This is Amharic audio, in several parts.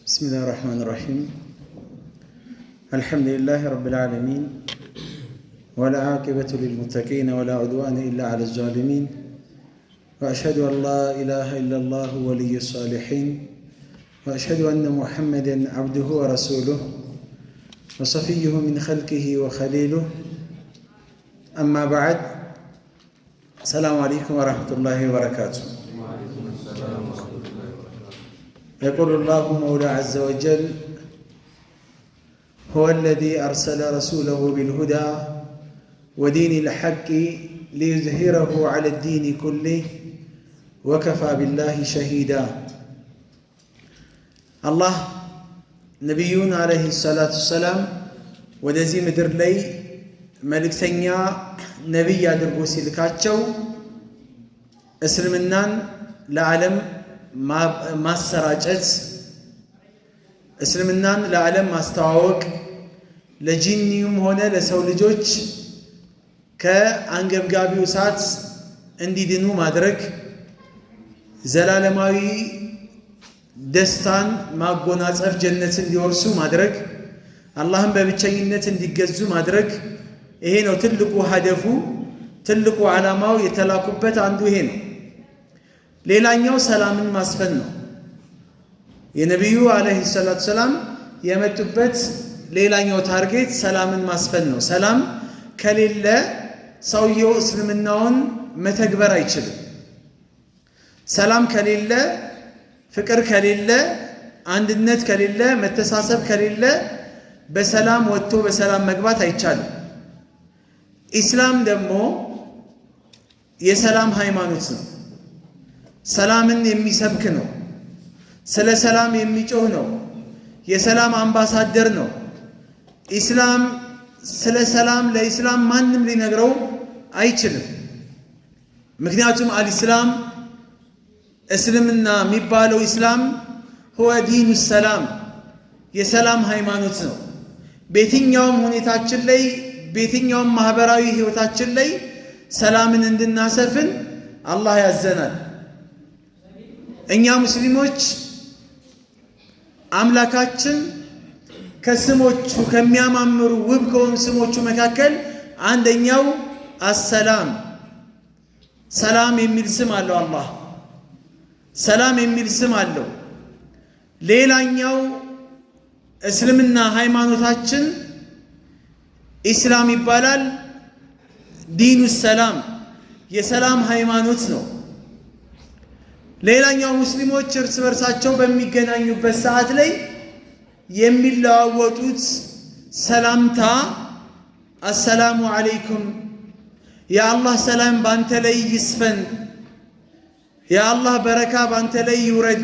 بسم الله الرحمن الرحيم. الحمد لله رب العالمين، ولا عاقبة للمتقين ولا عدوان إلا على الظالمين، وأشهد أن لا إله إلا الله ولي الصالحين، وأشهد أن محمدا عبده ورسوله وصفيه من خلقه وخليله، أما بعد. السلام عليكم ورحمة الله وبركاته. يقول الله مولى عز وجل: هو الذي أرسل رسوله بالهدى ودين الحق ليظهره على الدين كله وكفى بالله شهيدا. الله نبيون عليه الصلاة والسلام ወደዚህ ምድር ላይ መልእክተኛ ነቢይ አድርጎ ሲልካቸው እስልምናን ለዓለም ማሰራጨት፣ እስልምናን ለዓለም ማስተዋወቅ፣ ለጂኒውም ሆነ ለሰው ልጆች ከአንገብጋቢው እሳት እንዲድኑ ማድረግ፣ ዘላለማዊ ደስታን ማጎናጸፍ፣ ጀነትን እንዲወርሱ ማድረግ፣ አላህን በብቸኝነት እንዲገዙ ማድረግ። ይሄ ነው ትልቁ ሀደፉ፣ ትልቁ ዓላማው። የተላኩበት አንዱ ይሄ ነው። ሌላኛው ሰላምን ማስፈን ነው። የነቢዩ አለይሂ ሰላቱ ሰላም የመጡበት ሌላኛው ታርጌት ሰላምን ማስፈን ነው። ሰላም ከሌለ ሰውየው እስልምናውን መተግበር አይችልም። ሰላም ከሌለ፣ ፍቅር ከሌለ፣ አንድነት ከሌለ፣ መተሳሰብ ከሌለ በሰላም ወጥቶ በሰላም መግባት አይቻልም። ኢስላም ደግሞ የሰላም ሃይማኖት ነው። ሰላምን የሚሰብክ ነው። ስለ ሰላም የሚጮህ ነው። የሰላም አምባሳደር ነው። ኢስላም ስለ ሰላም ለኢስላም ማንም ሊነግረው አይችልም። ምክንያቱም አልኢስላም እስልምና የሚባለው ኢስላም ሁወ ዲኑ ሰላም የሰላም ሃይማኖት ነው። በየትኛውም ሁኔታችን ላይ በየትኛውም ማህበራዊ ህይወታችን ላይ ሰላምን እንድናሰፍን አላህ ያዘናል። እኛ ሙስሊሞች አምላካችን ከስሞቹ ከሚያማምሩ ውብ ከሆኑ ስሞቹ መካከል አንደኛው አሰላም፣ ሰላም የሚል ስም አለው። አላህ ሰላም የሚል ስም አለው። ሌላኛው እስልምና ሃይማኖታችን ኢስላም ይባላል። ዲኑ ሰላም የሰላም ሃይማኖት ነው። ሌላኛው ሙስሊሞች እርስ በርሳቸው በሚገናኙበት ሰዓት ላይ የሚለዋወጡት ሰላምታ አሰላሙ አለይኩም፣ የአላህ ሰላም ባንተ ላይ ይስፈን፣ የአላህ በረካ ባንተ ላይ ይውረድ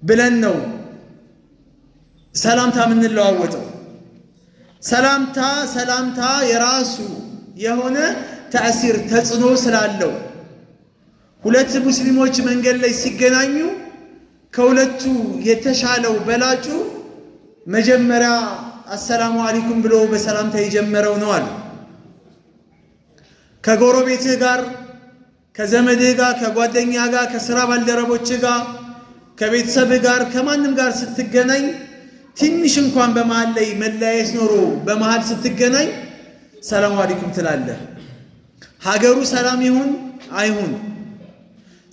ብለን ነው ሰላምታ የምንለዋወጠው። ሰላምታ የራሱ የሆነ ተአሲር ተጽዕኖ ስላለው ሁለት ሙስሊሞች መንገድ ላይ ሲገናኙ ከሁለቱ የተሻለው በላጩ መጀመሪያ አሰላሙ አለይኩም ብሎ በሰላምታ የጀመረው ነው አለ። ከጎረቤትህ ጋር፣ ከዘመድህ ጋር፣ ከጓደኛህ ጋር፣ ከስራ ባልደረቦችህ ጋር፣ ከቤተሰብህ ጋር፣ ከማንም ጋር ስትገናኝ ትንሽ እንኳን በመሃል ላይ መለያየት ኖሮ በመሃል ስትገናኝ ሰላሙ አለይኩም ትላለህ። ሀገሩ ሰላም ይሁን አይሁን፣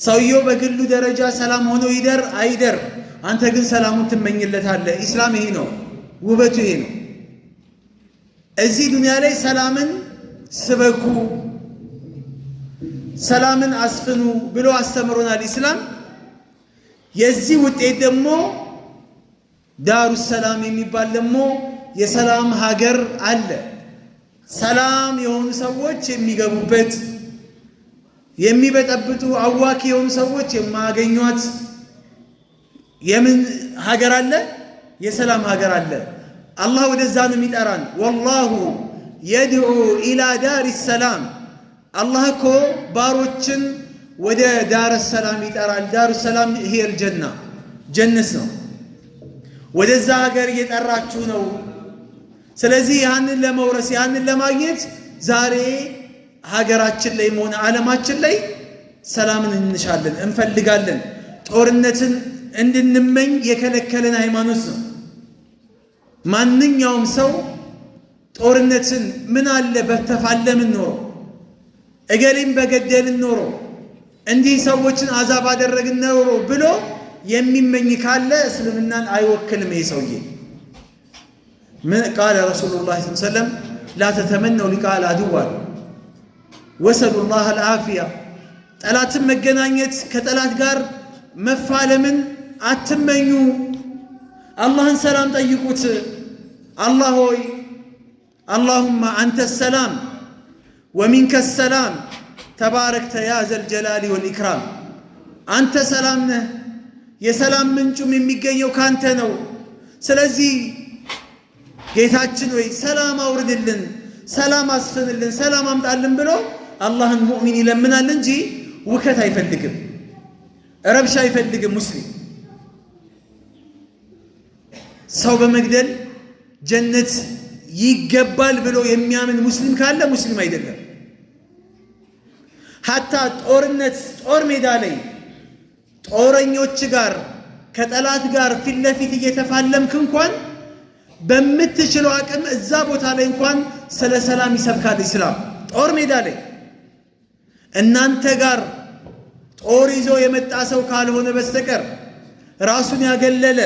ሰውየው በግሉ ደረጃ ሰላም ሆኖ ይደር አይደር፣ አንተ ግን ሰላሙን ትመኝለታለህ። ኢስላም ይሄ ነው፣ ውበቱ ይሄ ነው። እዚህ ዱንያ ላይ ሰላምን ስበኩ፣ ሰላምን አስፍኑ ብሎ አስተምሮናል ኢስላም። የዚህ ውጤት ደግሞ ዳሩ ሰላም የሚባል ደግሞ የሰላም ሀገር አለ። ሰላም የሆኑ ሰዎች የሚገቡበት፣ የሚበጠብጡ አዋኪ የሆኑ ሰዎች የማያገኟት የምን ሀገር አለ? የሰላም ሀገር አለ። አላህ ወደዛ ነው የሚጠራን። ወላሁ የድዑ ኢላ ዳሪ ሰላም። አላህ እኮ ባሮችን ወደ ዳረ ሰላም ይጠራል። ዳሩ ሰላም ይሄ ጀና ጀነት ነው። ወደዛ ሀገር እየጠራችሁ ነው። ስለዚህ ያንን ለመውረስ ያንን ለማግኘት ዛሬ ሀገራችን ላይ ሆነ ዓለማችን ላይ ሰላምን እንሻለን፣ እንፈልጋለን። ጦርነትን እንድንመኝ የከለከለን ሃይማኖት ነው። ማንኛውም ሰው ጦርነትን ምን አለ በተፋለምን ኖሮ እገሌን በገደልን ኖሮ እንዲህ ሰዎችን አዛብ አደረግን ኖሮ ብሎ የሚመኝ ካለ እስልምናን አይወክልም። ይሄ ሰውዬ ምን ቃለ ረሱሉላህ ሰለላሁ ዐለይሂ ወሰለም ላ ተተመነው ሊቃል አድዋል ወሰሉላህ አልዓፊያ። ጠላትን መገናኘት ከጠላት ጋር መፋለምን አትመኙ። አላህን ሰላም ጠይቁት። አላህ ሆይ አላሁማ አንተ ሰላም ወሚንከ ሰላም ተባረክተ ያ ዘልጀላሊ ወልኢክራም። አንተ ሰላም ነህ፣ የሰላም ምንጩም የሚገኘው ካንተ ነው። ስለዚህ ጌታችን ወይ ሰላም አውርድልን፣ ሰላም አስፍንልን፣ ሰላም አምጣልን ብሎ አላህን ሙእሚን ይለምናል እንጂ ውከት አይፈልግም፣ ረብሻ አይፈልግም። ሙስሊም ሰው በመግደል ጀነት ይገባል ብሎ የሚያምን ሙስሊም ካለ ሙስሊም አይደለም። ሐታ ጦርነት ጦር ሜዳ ላይ ጦረኞች ጋር ከጠላት ጋር ፊት ለፊት እየተፋለምክ እንኳን በምትችለው አቅም እዛ ቦታ ላይ እንኳን ስለ ሰላም ይሰብካል ኢስላም። ጦር ሜዳ ላይ እናንተ ጋር ጦር ይዞ የመጣ ሰው ካልሆነ በስተቀር ራሱን ያገለለ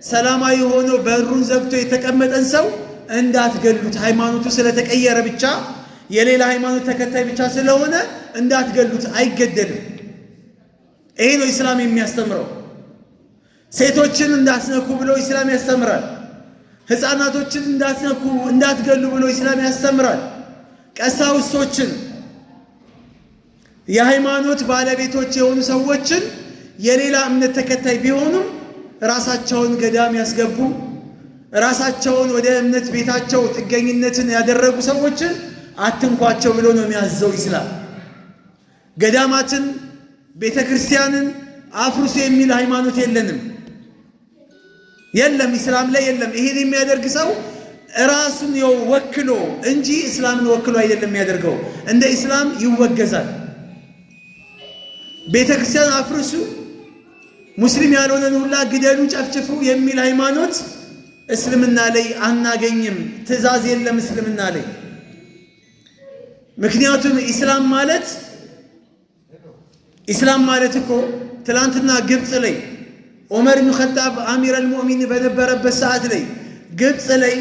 ሰላማዊ ሆኖ በሩን ዘግቶ የተቀመጠን ሰው እንዳትገሉት፣ ሃይማኖቱ ስለተቀየረ ብቻ የሌላ ሃይማኖት ተከታይ ብቻ ስለሆነ እንዳትገሉት፣ አይገደልም። ይሄ ነው ኢስላም የሚያስተምረው። ሴቶችን እንዳትነኩ ብሎ ኢስላም ያስተምራል። ሕፃናቶችን እንዳትነኩ እንዳትገሉ ብሎ ኢስላም ያስተምራል። ቀሳውስቶችን የሃይማኖት ባለቤቶች የሆኑ ሰዎችን የሌላ እምነት ተከታይ ቢሆኑም ራሳቸውን ገዳም ያስገቡ ራሳቸውን ወደ እምነት ቤታቸው ጥገኝነትን ያደረጉ ሰዎችን አትንኳቸው ብሎ ነው የሚያዘው ኢስላም። ገዳማትን ቤተ ክርስቲያንን አፍርሱ የሚል ሃይማኖት የለንም፣ የለም፣ ኢስላም ላይ የለም። ይሄን የሚያደርግ ሰው ራሱን ወክሎ እንጂ እስላምን ወክሎ አይደለም የሚያደርገው። እንደ ኢስላም ይወገዛል። ቤተ ክርስቲያን አፍርሱ፣ ሙስሊም ያልሆነን ሁላ ግደሉ፣ ጨፍጭፉ የሚል ሃይማኖት እስልምና ላይ አናገኝም። ትእዛዝ የለም እስልምና ላይ። ምክንያቱም ኢስላም ማለት እኮ ትላንትና ግብፅ ላይ ዑመር ኢብኑ ኸጣብ አሚር አልሙእሚን በነበረበት ሰዓት ላይ ግብፅ ላይ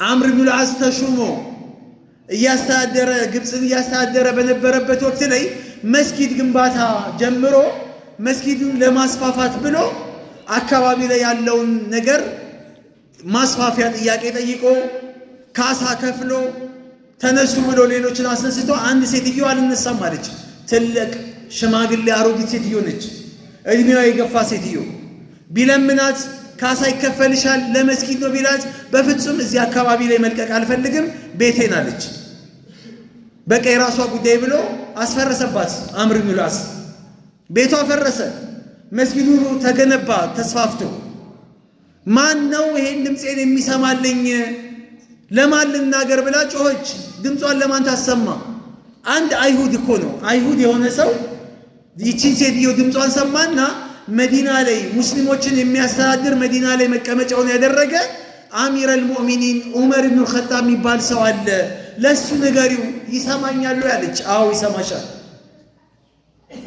አምር ኢብኑ አልዓስ ተሹሞ ግብፅን እያስተዳደረ በነበረበት ወቅት ላይ መስጊድ ግንባታ ጀምሮ መስጊዱን ለማስፋፋት ብሎ አካባቢ ላይ ያለውን ነገር ማስፋፊያ ጥያቄ ጠይቆ ካሳ ከፍሎ ተነሱ ብሎ ሌሎችን አስነስቶ አንድ ሴትዮ አልነሳም አለች። ትልቅ ሽማግሌ አሮጊት ሴትዮ ነች፣ እድሜዋ የገፋ ሴትዮ። ቢለምናት ካሳ ይከፈልሻል ለመስጊድ ነው ቢላት በፍጹም እዚህ አካባቢ ላይ መልቀቅ አልፈልግም ቤቴን አለች። በቃ የራሷ ጉዳይ ብሎ አስፈረሰባት። አምር ኢብኑ አልዓስ ቤቷ ፈረሰ፣ መስጊዱ ተገነባ ተስፋፍቶ። ማን ነው ይሄን ድምፄን የሚሰማልኝ? ለማን ልናገር ብላ ጮኸች። ድምጿን ለማን ታሰማ? አንድ አይሁድ እኮ ነው። አይሁድ የሆነ ሰው ይቺን ሴትዮ ድምጿን ሰማና መዲና ላይ ሙስሊሞችን የሚያስተዳድር መዲና ላይ መቀመጫውን ያደረገ አሚር አልሙእሚኒን ዑመር ኢብኑ ኸጣብ የሚባል ሰው አለ፣ ለሱ ንገሪው። ይሰማኛሉ ያለች። አዎ ይሰማሻል፣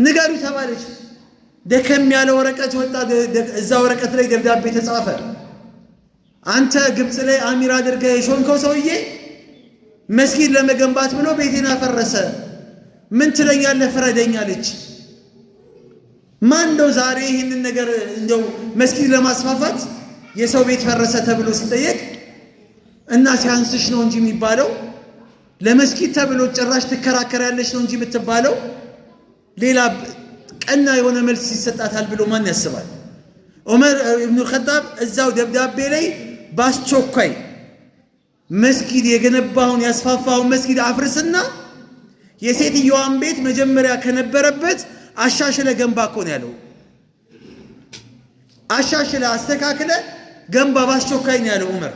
ንገሪው ተባለች። ደከም ያለ ወረቀት ወጣ። እዛ ወረቀት ላይ ደብዳቤ ተጻፈ። አንተ ግብፅ ላይ አሚር አድርገህ የሾምከው ሰውዬ መስጊድ ለመገንባት ብሎ ቤቴን አፈረሰ፣ ምን ትለኛለህ? ፍረደኝ አለች። ማን ነው ዛሬ ይህንን ነገር እንደው መስጊድ ለማስፋፋት የሰው ቤት ፈረሰ ተብሎ ሲጠየቅ እና ሲያንስሽ ነው እንጂ የሚባለው? ለመስጊድ ተብሎ ጭራሽ ትከራከራለች ነው እንጂ የምትባለው? ሌላ ቀና የሆነ መልስ ይሰጣታል ብሎ ማን ያስባል? ዑመር ኢብኑ ኸጣብ እዛው ደብዳቤ ላይ ባስቸኳይ መስጊድ የገነባውን ያስፋፋውን መስጊድ አፍርስና የሴትዮዋን ቤት መጀመሪያ ከነበረበት አሻሽለ ገንባ እኮ ነው ያለው። አሻሽለ አስተካክለ ገንባ ባስቸኳይ ነው ያለው ዑመር።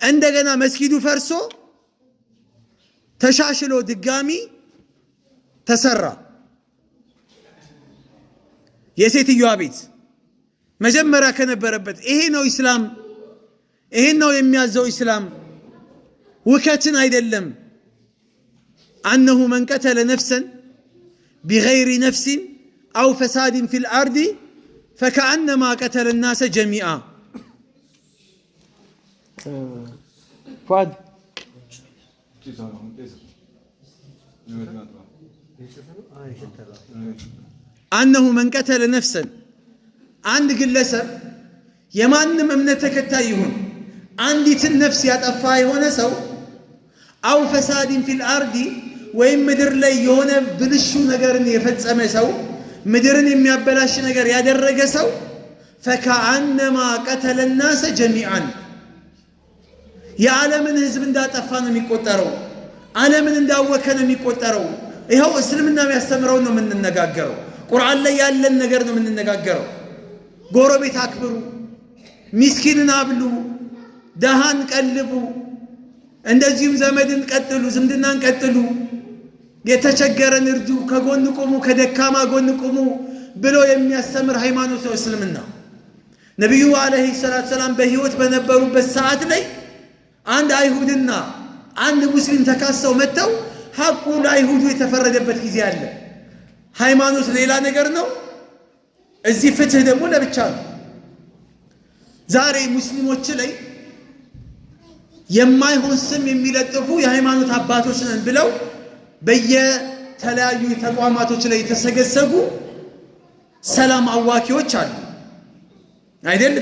እንደገና መስጊዱ ፈርሶ ተሻሽሎ ድጋሚ ተሰራ። የሴትዮዋ ቤት መጀመሪያ ከነበረበት ይሄ ነው ኢስላም። ይሄን ነው የሚያዘው ኢስላም። ውከትን አይደለም። አነሁ መን ቀተለ ነፍሰን ቢገይሪ ነፍሲን አው ፈሳድን ፊል አርዲ ፈከአነማ ቀተለ ናሰ ጀሚዓ። ፏድ አነሁ መን ቀተለ ነፍሰን አንድ ግለሰብ የማንም እምነት ተከታይ ይሁን አንዲትን ነፍስ ያጠፋ የሆነ ሰው አው ፈሳድን ፊል አርዲ ወይም ምድር ላይ የሆነ ብልሹ ነገርን የፈጸመ ሰው ምድርን የሚያበላሽ ነገር ያደረገ ሰው ፈከአነማ ቀተለ ናሰ ጀሚዓን የዓለምን ህዝብ እንዳጠፋ ነው የሚቆጠረው። ዓለምን እንዳወከ ነው የሚቆጠረው። ይኸው እስልምና የሚያስተምረው ነው የምንነጋገረው። ቁርአን ላይ ያለን ነገር ነው የምንነጋገረው። ጎረቤት አክብሩ፣ ሚስኪንን አብሉ፣ ደሃን ቀልቡ፣ እንደዚሁም ዘመድን ቀጥሉ፣ ዝምድናን ቀጥሉ፣ የተቸገረን እርዱ፣ ከጎን ቁሙ፣ ከደካማ ጎን ቁሙ ብሎ የሚያስተምር ሃይማኖት ነው እስልምና። ነቢዩ አለይሂ ሰላቱ ሰላም በህይወት በነበሩበት ሰዓት ላይ አንድ አይሁድና አንድ ሙስሊም ተካሰው መጥተው ሐቁ ለአይሁዱ የተፈረደበት ጊዜ አለ። ሃይማኖት ሌላ ነገር ነው፣ እዚህ ፍትህ ደግሞ ለብቻ ነው። ዛሬ ሙስሊሞች ላይ የማይሆን ስም የሚለጥፉ የሃይማኖት አባቶች ነን ብለው በየተለያዩ ተቋማቶች ላይ የተሰገሰጉ ሰላም አዋኪዎች አሉ አይደል?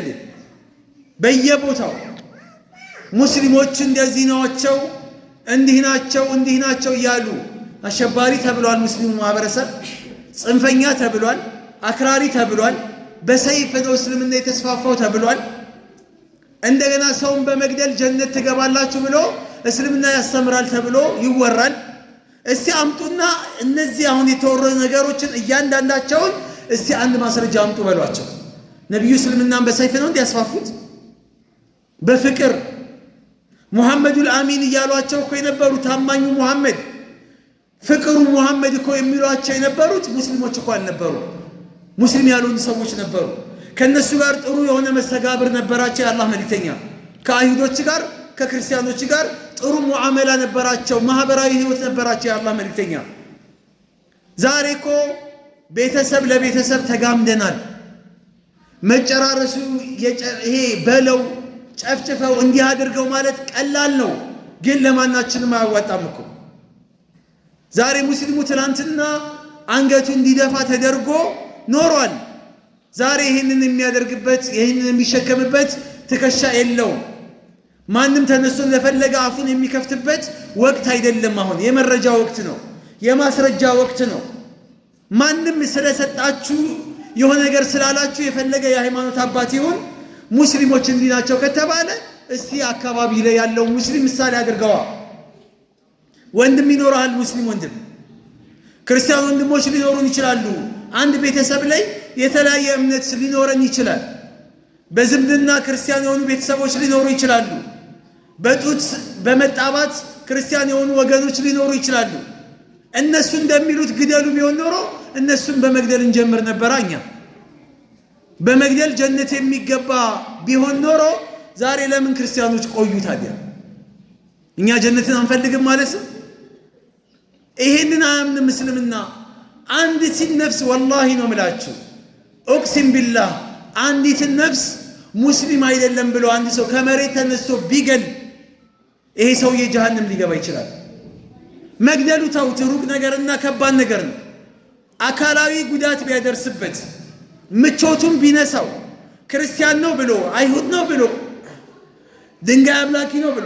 በየቦታው ሙስሊሞች እንደዚህ ናቸው፣ እንዲህ ናቸው፣ እንዲህ ናቸው እያሉ አሸባሪ ተብሏል። ሙስሊሙ ማህበረሰብ ጽንፈኛ ተብሏል፣ አክራሪ ተብሏል፣ በሰይፍ ነው እስልምና የተስፋፋው ተብሏል። እንደገና ሰውን በመግደል ጀነት ትገባላችሁ ብሎ እስልምና ያስተምራል ተብሎ ይወራል። እስቲ አምጡና እነዚህ አሁን የተወረዱ ነገሮችን እያንዳንዳቸውን እስቲ አንድ ማስረጃ አምጡ በሏቸው። ነብዩ እስልምናን በሰይፍ ነው እንዲያስፋፉት? በፍቅር ሙሐመዱል አሚን እያሏቸው እኮ የነበሩ ታማኙ ሙሐመድ፣ ፍቅሩ ሙሐመድ እኮ የሚሏቸው የነበሩት ሙስሊሞች እኮ አልነበሩ፣ ሙስሊም ያልሆኑ ሰዎች ነበሩ። ከነሱ ጋር ጥሩ የሆነ መስተጋብር ነበራቸው የአላህ መልእክተኛ። ከአይሁዶች ጋር ከክርስቲያኖች ጋር ጥሩ ሙዓመላ ነበራቸው፣ ማህበራዊ ህይወት ነበራቸው የአላህ መልእክተኛ። ዛሬ እኮ ቤተሰብ ለቤተሰብ ተጋምደናል። መጨራረሱ ይሄ በለው ጨፍጭፈው እንዲህ አድርገው ማለት ቀላል ነው፣ ግን ለማናችንም አያዋጣም እኮ። ዛሬ ሙስሊሙ ትናንትና አንገቱ እንዲደፋ ተደርጎ ኖሯል። ዛሬ ይህንን የሚያደርግበት ይህንን የሚሸከምበት ትከሻ የለውም። ማንም ተነስቶ ለፈለገ አፉን የሚከፍትበት ወቅት አይደለም። አሁን የመረጃ ወቅት ነው፣ የማስረጃ ወቅት ነው። ማንም ስለሰጣችሁ የሆነ ነገር ስላላችሁ የፈለገ የሃይማኖት አባት ይሁን ሙስሊሞች እንዲህ ናቸው ከተባለ እስቲ አካባቢ ላይ ያለው ሙስሊም ምሳሌ አድርገዋ። ወንድም ይኖራል፣ ሙስሊም ወንድም፣ ክርስቲያን ወንድሞች ሊኖሩን ይችላሉ። አንድ ቤተሰብ ላይ የተለያየ እምነት ሊኖረን ይችላል። በዝምድና ክርስቲያን የሆኑ ቤተሰቦች ሊኖሩ ይችላሉ። በጡት በመጣባት ክርስቲያን የሆኑ ወገኖች ሊኖሩ ይችላሉ። እነሱ እንደሚሉት ግደሉ ቢሆን ኖሮ እነሱን በመግደል እንጀምር ነበር። እኛ በመግደል ጀነት የሚገባ ቢሆን ኖሮ ዛሬ ለምን ክርስቲያኖች ቆዩ ታዲያ? እኛ ጀነትን አንፈልግም ማለት ነው? ይሄንን አያምንም እስልምና። አንዲትን ነፍስ ወላሂ ነው ምላችሁ ኡቅሲም ቢላህ አንዲትን ነፍስ ሙስሊም አይደለም ብሎ አንድ ሰው ከመሬት ተነስቶ ቢገል ይሄ ሰውዬ ጀሃነም ሊገባ ይችላል። መግደሉ ተውት፣ ሩቅ ነገርና ከባድ ነገር ነው። አካላዊ ጉዳት ቢያደርስበት፣ ምቾቱን ቢነሳው፣ ክርስቲያን ነው ብሎ አይሁድ ነው ብሎ ድንጋይ አምላኪ ነው ብሎ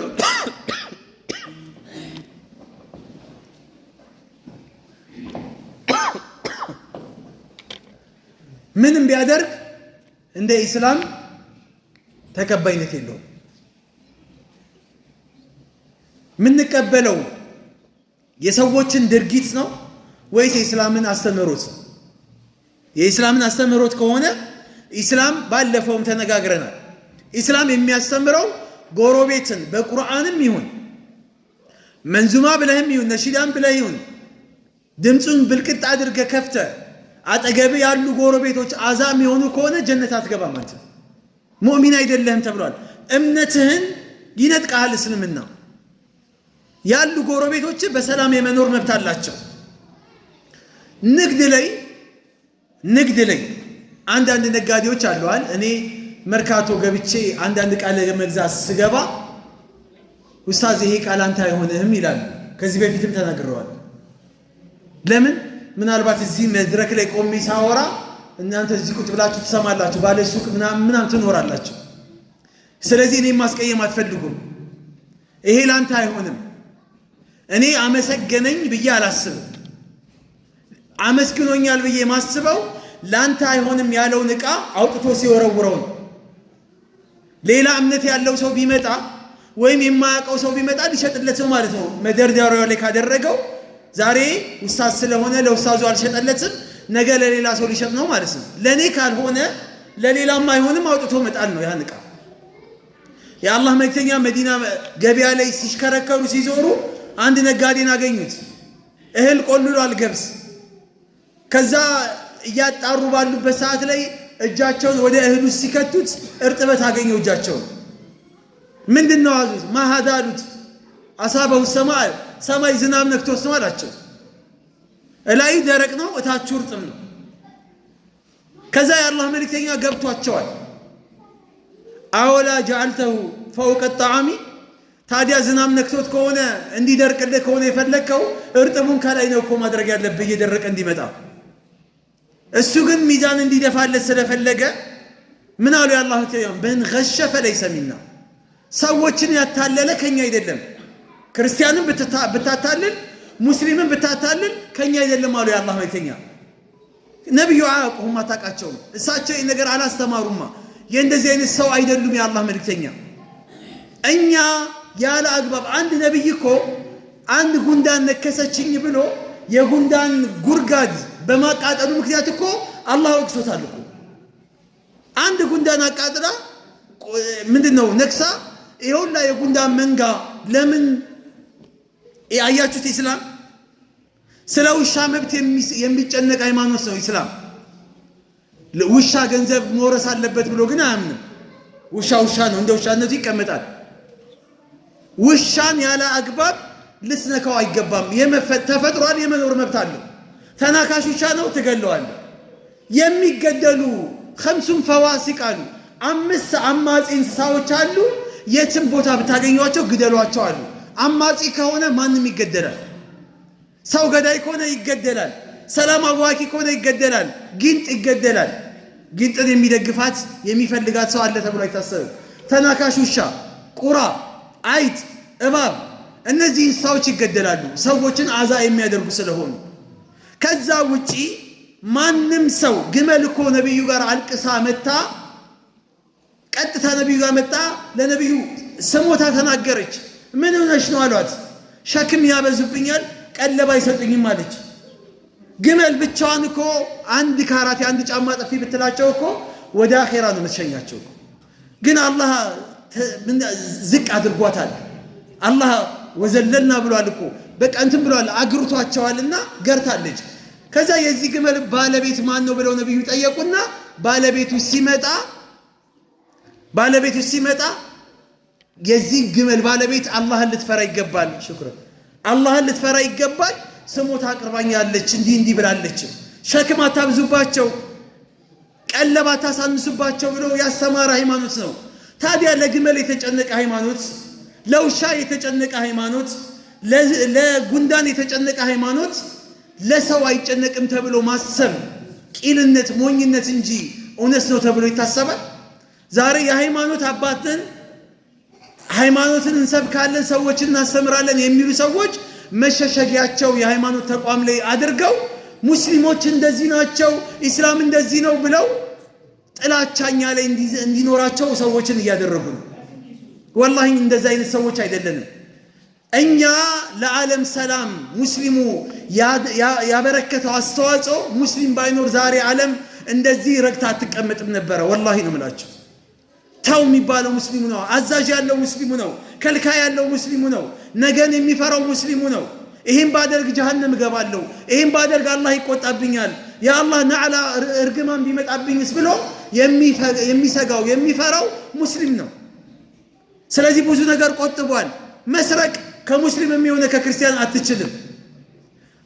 ምንም ቢያደርግ እንደ ኢስላም ተቀባይነት የለውም። ምንቀበለው የሰዎችን ድርጊት ነው ወይስ የኢስላምን አስተምህሮት? የኢስላምን አስተምህሮት ከሆነ ኢስላም ባለፈውም ተነጋግረናል። ኢስላም የሚያስተምረው ጎረቤትን በቁርአንም ይሁን መንዙማ ብለህም ይሁን ነሺዳም ብለህ ይሁን ድምፁን ብልቅጥ አድርገህ ከፍተህ አጠገብ ያሉ ጎረቤቶች አዛም የሆኑ ከሆነ ጀነት አትገባም አንተ ሙእሚን አይደለህም ተብሏል። እምነትህን ይነጥቃል እስልምና። ያሉ ጎረቤቶች በሰላም የመኖር መብት አላቸው። ንግድ ላይ አንዳንድ ነጋዴዎች አሉዋል። እኔ መርካቶ ገብቼ አንዳንድ ቃል ለመግዛት ስገባ ኡስታዝ ይሄ ቃል አንተ አይሆንህም ይላሉ። ከዚህ በፊትም ተናግረዋል። ለምን ምናልባት እዚህ መድረክ ላይ ቆሜ ሳወራ እናንተ እዚህ ቁጭ ብላችሁ ትሰማላችሁ፣ ባለ ሱቅ ምናምን ትኖራላችሁ። ስለዚህ እኔ ማስቀየም አትፈልጉም። ይሄ ላንተ አይሆንም። እኔ አመሰገነኝ ብዬ አላስብም። አመስግኖኛል ብዬ ማስበው ላንተ አይሆንም ያለውን ዕቃ አውጥቶ ሲወረውረው ነው። ሌላ እምነት ያለው ሰው ቢመጣ ወይም የማያውቀው ሰው ቢመጣ ሊሸጥለት ነው ማለት ነው። መደርደሪያው ላይ ካደረገው ዛሬ ኡስታዝ ስለሆነ ለኡስታዙ አልሸጠለትም፣ ነገ ለሌላ ሰው ሊሸጥ ነው ማለት ነው። ለኔ ካልሆነ ለሌላም አይሆንም፣ አውጥቶ መጣል ነው ያን ዕቃ። የአላህ መልእክተኛ መዲና ገበያ ላይ ሲሽከረከሩ ሲዞሩ አንድ ነጋዴን አገኙት። እህል ቆልሏል፣ ገብስ። ከዛ እያጣሩ ባሉበት ሰዓት ላይ እጃቸውን ወደ እህሉ ሲከቱት እርጥበት አገኘው እጃቸውን። ምንድነው አዙት? ማሃዳ አሉት። አሳበው ሰማይ ዝናብ ነክቶት ነው አላቸው። እላይ ደረቅ ነው፣ እታቹ እርጥብ ነው። ከዛ የአላህ መልእክተኛ ገብቷቸዋል። አወላ ጀዐልተሁ ፈውቀ ጣዓሚ፣ ታዲያ ዝናብ ነክቶት ከሆነ እንዲደርቅልህ ከሆነ የፈለግከው እርጥቡን ከላይ ነው እኮ ማድረግ ያለብህ እየደረቀ እንዲመጣ። እሱ ግን ሚዛን እንዲደፋለት ስለፈለገ ምን አሉ የአላህ መልእክተኛ? መን ገሸ ፈለይሰ ሚና፣ ሰዎችን ያታለለ ከኛ አይደለም። ክርስቲያንን ብታታልል ሙስሊምን ብታታልል ከኛ አይደለም አሉ የአላህ መልእክተኛ። ነብዩ አያውቁም፣ አታውቃቸውም። እሳቸው ይህን ነገር አላስተማሩማ። የእንደዚህ አይነት ሰው አይደሉም የአላህ መልእክተኛ። እኛ ያለ አግባብ አንድ ነብይ እኮ አንድ ጉንዳን ነከሰችኝ ብሎ የጉንዳን ጉርጋድ በማቃጠሉ ምክንያት እኮ አላህ ወቅሶታል እኮ። አንድ ጉንዳን አቃጥላ ምንድነው ነክሳ ይኸውላ የጉንዳን መንጋ ለምን ያያችሁት? ኢስላም ስለ ውሻ መብት የሚጨነቅ ሃይማኖት ነው ኢስላም። ውሻ ገንዘብ መውረስ አለበት ብሎ ግን አያምንም። ውሻ ነው፣ እንደ ውሻነቱ ይቀመጣል። ውሻን ያለ አግባብ ልትነካው አይገባም። ተፈጥሯል፣ የመኖር መብት አለው። ተናካሽ ውሻ ነው፣ ትገለዋለህ። የሚገደሉ ኸምሱን ፈዋሲቅ አሉ፣ 5 አማጺ እንስሳዎች አሉ። የትም ቦታ ብታገኟቸው ግደሏቸው አሉ። አማጺ ከሆነ ማንም ይገደላል። ሰው ገዳይ ከሆነ ይገደላል። ሰላም አዋኪ ከሆነ ይገደላል። ጊንጥ ይገደላል። ጊንጥን የሚደግፋት የሚፈልጋት ሰው አለ ተብሎ አይታሰብም። ተናካሽ ውሻ፣ ቁራ፣ አይጥ፣ እባብ እነዚህ እንስሳዎች ይገደላሉ ሰዎችን አዛ የሚያደርጉ ስለሆኑ። ከዛ ውጪ ማንም ሰው ግመል እኮ ነብዩ ጋር አልቅሳ መጣ፣ ቀጥታ ነብዩ ጋር መጣ፣ ለነብዩ ስሞታ ተናገረች። ምን ሆነሽ ነው አሏት። ሸክም ያበዙብኛል፣ ቀለብ አይሰጡኝም አለች። ግመል ብቻዋን እኮ አንድ ካራት አንድ ጫማ ጥፊ ብትላቸው እኮ ወደ አኺራ ነው የምትሸኛቸው። ግን አላህ ዝቅ አድርጓታል። አላህ ወዘለልና ብሏል እኮ በቃ እንትን ብሏል፣ አግርቷቸዋልና ገርታለች። ከዛ የዚህ ግመል ባለቤት ማን ነው ብለው ነብዩ ጠየቁና ባለቤቱ ሲመጣ የዚህ ግመል ባለቤት አላህን ልትፈራ ይገባል። ሽክር አላህን ልትፈራ ይገባል። ስሞታ አቅርባኛለች፣ እንዲህ ብላለች። ሸክም አታብዙባቸው፣ ቀለብ አታሳንሱባቸው ብሎ ያስተማረ ሃይማኖት ነው። ታዲያ ለግመል የተጨነቀ ሃይማኖት፣ ለውሻ የተጨነቀ ሃይማኖት፣ ለጉንዳን የተጨነቀ ሃይማኖት ለሰው አይጨነቅም ተብሎ ማሰብ ቂልነት፣ ሞኝነት እንጂ እውነት ነው ተብሎ ይታሰባል? ዛሬ የሃይማኖት አባትን ሃይማኖትን እንሰብካለን፣ ሰዎችን እናስተምራለን የሚሉ ሰዎች መሸሸጊያቸው የሃይማኖት ተቋም ላይ አድርገው ሙስሊሞች እንደዚህ ናቸው፣ ኢስላም እንደዚህ ነው ብለው ጥላቻኛ ላይ እንዲኖራቸው ሰዎችን እያደረጉ ነው። ወላሂ እንደዛ አይነት ሰዎች አይደለንም። እኛ ለዓለም ሰላም ሙስሊሙ ያበረከተው አስተዋጽኦ ሙስሊም ባይኖር ዛሬ ዓለም እንደዚህ ረግታ አትቀመጥም ነበረ። ወላሂ ነው የምላቸው። ተው የሚባለው ሙስሊሙ ነው። አዛዥ ያለው ሙስሊሙ ነው። ከልካይ ያለው ሙስሊሙ ነው። ነገን የሚፈራው ሙስሊሙ ነው። ይሄን ባደርግ ጀሃነም እገባለሁ፣ ይሄን ባደርግ አላህ ይቆጣብኛል፣ ያ አላህ ነዓላ እርግማን ቢመጣብኝስ ብሎ የሚሰጋው የሚፈራው ሙስሊም ነው። ስለዚህ ብዙ ነገር ቆጥቧል። መስረቅ ከሙስሊም የሚሆነ ከክርስቲያን አትችልም።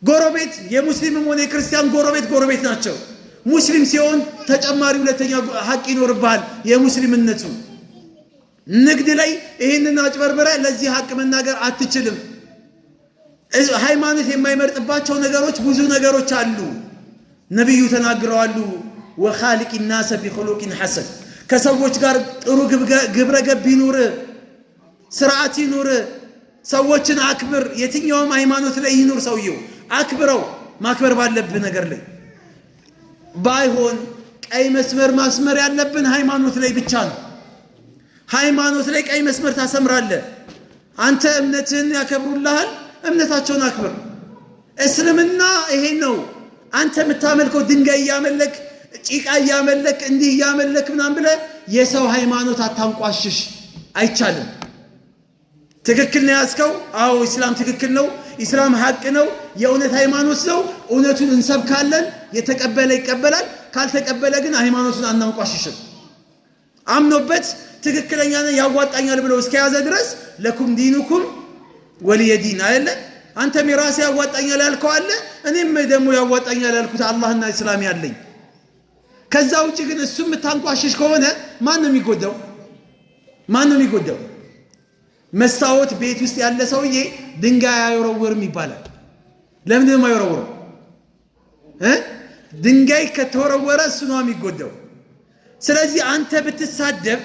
ጎረቤት የሙስሊምም ሆነ የክርስቲያን ጎረቤት ናቸው። ሙስሊም ሲሆን ተጨማሪ ሁለተኛ ሐቅ ይኖርብሃል የሙስሊምነቱ። ንግድ ላይ ይህንን አጭበርብረ ለዚህ ሐቅ መናገር አትችልም። ሃይማኖት የማይመርጥባቸው ነገሮች ብዙ ነገሮች አሉ። ነብዩ ተናግረዋል። ወኻሊቂ الناس بخلق حسن ከሰዎች ጋር ጥሩ ግብረ ገብ ይኑር፣ ስርዓት ይኑር፣ ሰዎችን አክብር። የትኛውም ሃይማኖት ላይ ይኑር ሰውየው አክብረው፣ ማክበር ባለብህ ነገር ላይ ባይሆን ቀይ መስመር ማስመር ያለብን ሃይማኖት ላይ ብቻ ነው። ሃይማኖት ላይ ቀይ መስመር ታሰምራለህ። አንተ እምነትህን ያከብሩልሃል፣ እምነታቸውን አክብር። እስልምና ይሄ ነው። አንተ የምታመልከው ድንጋይ እያመለክ ጭቃ እያመለክ እንዲህ እያመለክ ምናምን ብለህ የሰው ሃይማኖት አታንቋሽሽ፣ አይቻልም። ትክክል ነው ያዝከው። አዎ ኢስላም ትክክል ነው። ኢስላም ሐቅ ነው፣ የእውነት ሃይማኖት ነው። እውነቱን እንሰብካለን። የተቀበለ ይቀበላል፣ ካልተቀበለ ግን ሃይማኖቱን አናንቋሽሽም። አምኖበት ትክክለኛ ነው ያዋጣኛል ብሎ እስከያዘ ድረስ ለኩም ዲኑኩም ወሊየዲን አይደለ? አንተም የራሴ ያዋጣኛል ያልከው አለ፣ እኔም ደግሞ ያዋጣኛል ያልኩት አላህና ኢስላም ያለኝ። ከዛ ውጪ ግን እሱም የምታንቋሽሽ ከሆነ ማን ነው የሚጎዳው? ማን ነው የሚጎዳው? መስታወት ቤት ውስጥ ያለ ሰውዬ ድንጋይ አይወረወርም ይባላል። ለምን ነው የማይወረወረው? ድንጋይ ከተወረወረ እሱ ነው የሚጎዳው። ስለዚህ አንተ ብትሳደብ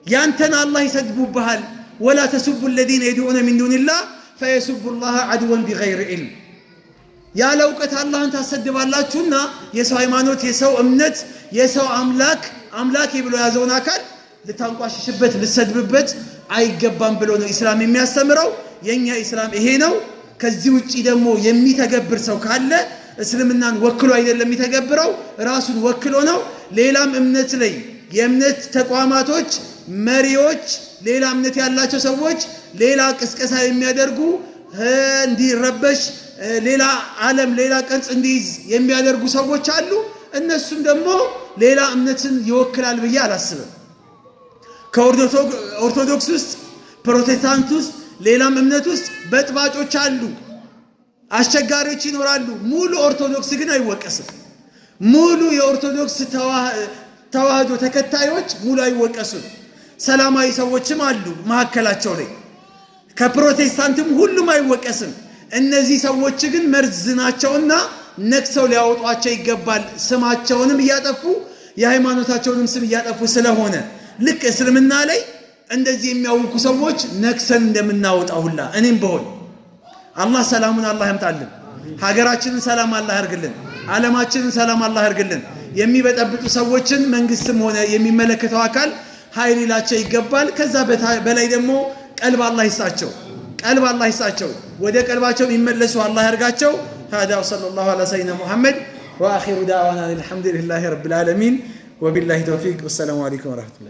ያንተን አላህ ይሰድቡብሃል። ወላ ተሱቡ الذين يدعون من دون الله فيسبوا الله عدوا بغير علم። ያለ እውቀት አላህን ታሰድባላችሁና የሰው ሃይማኖት፣ የሰው እምነት፣ የሰው አምላክ ብሎ ያዘውን አካል ልታንቋሽሽበት ልሰድብበት አይገባም ብሎ ነው ኢስላም የሚያስተምረው። የኛ ኢስላም ይሄ ነው። ከዚህ ውጪ ደግሞ የሚተገብር ሰው ካለ እስልምናን ወክሎ አይደለም የሚተገብረው፣ ራሱን ወክሎ ነው። ሌላም እምነት ላይ የእምነት ተቋማቶች መሪዎች፣ ሌላ እምነት ያላቸው ሰዎች ሌላ ቅስቀሳ የሚያደርጉ እንዲረበሽ ሌላ ዓለም ሌላ ቅርጽ እንዲይዝ የሚያደርጉ ሰዎች አሉ። እነሱም ደግሞ ሌላ እምነትን ይወክላል ብዬ አላስብም። ከኦርቶዶክስ ውስጥ ፕሮቴስታንት ውስጥ ሌላም እምነት ውስጥ በጥባጮች አሉ፣ አስቸጋሪዎች ይኖራሉ። ሙሉ ኦርቶዶክስ ግን አይወቀስም። ሙሉ የኦርቶዶክስ ተዋህዶ ተከታዮች ሙሉ አይወቀሱም። ሰላማዊ ሰዎችም አሉ መካከላቸው ላይ። ከፕሮቴስታንትም ሁሉም አይወቀስም። እነዚህ ሰዎች ግን መርዝ ናቸውና ነክሰው ሊያወጧቸው ይገባል። ስማቸውንም እያጠፉ የሃይማኖታቸውንም ስም እያጠፉ ስለሆነ ልክ እስልምና ላይ እንደዚህ የሚያውቁ ሰዎች ነክሰን እንደምናወጣው ሁላ እኔም በሆን አላህ ሰላሙን አላህ ያምጣልን። ሀገራችንን ሰላም አላህ ያርግልን። ዓለማችንን ሰላም አላህ ያርግልን። የሚበጠብጡ ሰዎችን መንግስትም ሆነ የሚመለከተው አካል ኃይል ይላቸው ይገባል። ከዛ በላይ ደግሞ ቀልብ አላህ ይስጣቸው፣ ቀልብ አላህ ይስጣቸው። ወደ ቀልባቸው ይመለሱ አላህ ያርጋቸው። هذا وصلى الله على سيدنا محمد واخر دعوانا الحمد لله رب العالمين وبالله توفيق والسلام عليكم ورحمة الله.